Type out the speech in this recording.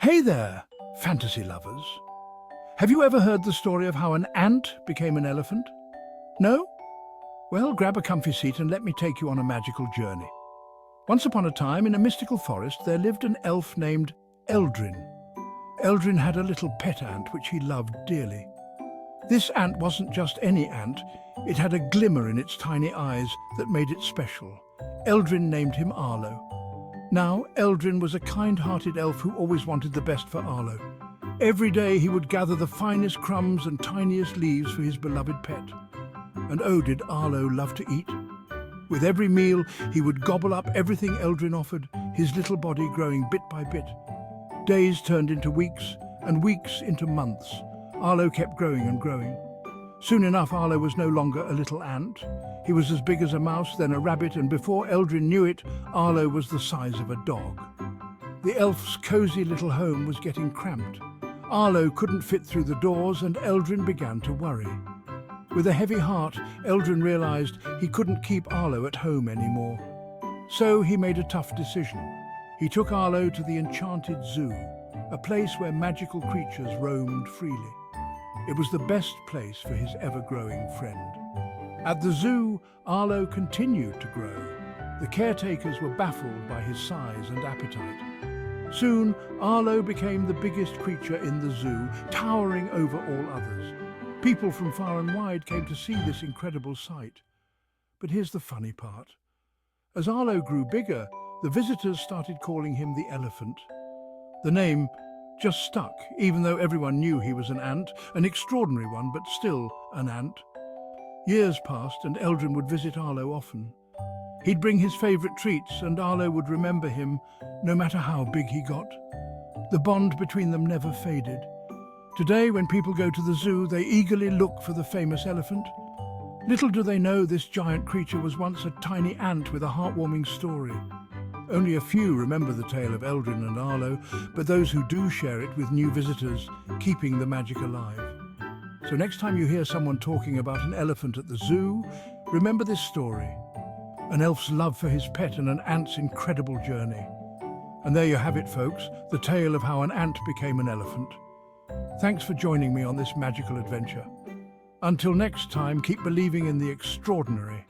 Hey there, fantasy lovers. Have you ever heard the story of how an ant became an elephant? No? Well, grab a comfy seat and let me take you on a magical journey. Once upon a time, in a mystical forest, there lived an elf named Eldrin. Eldrin had a little pet ant which he loved dearly. This ant wasn't just any ant, it had a glimmer in its tiny eyes that made it special. Eldrin named him Arlo. Now, Eldrin was a kind-hearted elf who always wanted the best for Arlo. Every day he would gather the finest crumbs and tiniest leaves for his beloved pet. And oh, did Arlo love to eat. With every meal, he would gobble up everything Eldrin offered, his little body growing bit by bit. Days turned into weeks, and weeks into months. Arlo kept growing and growing. Soon enough, Arlo was no longer a little ant. He was as big as a mouse, then a rabbit, and before Eldrin knew it, Arlo was the size of a dog. The elf's cozy little home was getting cramped. Arlo couldn't fit through the doors, and Eldrin began to worry. With a heavy heart, Eldrin realized he couldn't keep Arlo at home anymore. So he made a tough decision. He took Arlo to the enchanted zoo, a place where magical creatures roamed freely. It was the best place for his ever-growing friend. At the zoo, Arlo continued to grow. The caretakers were baffled by his size and appetite. Soon, Arlo became the biggest creature in the zoo, towering over all others. People from far and wide came to see this incredible sight. But here's the funny part. As Arlo grew bigger, the visitors started calling him the elephant. The name just stuck, even though everyone knew he was an ant, an extraordinary one, but still an ant. Years passed and Eldrin would visit Arlo often. He'd bring his favorite treats and Arlo would remember him no matter how big he got. The bond between them never faded. Today, when people go to the zoo, they eagerly look for the famous elephant. Little do they know this giant creature was once a tiny ant with a heartwarming story. Only a few remember the tale of Eldrin and Arlo, but those who do share it with new visitors, keeping the magic alive. So next time you hear someone talking about an elephant at the zoo, remember this story. An elf's love for his pet and an ant's incredible journey. And there you have it, folks, the tale of how an ant became an elephant. Thanks for joining me on this magical adventure. Until next time, keep believing in the extraordinary.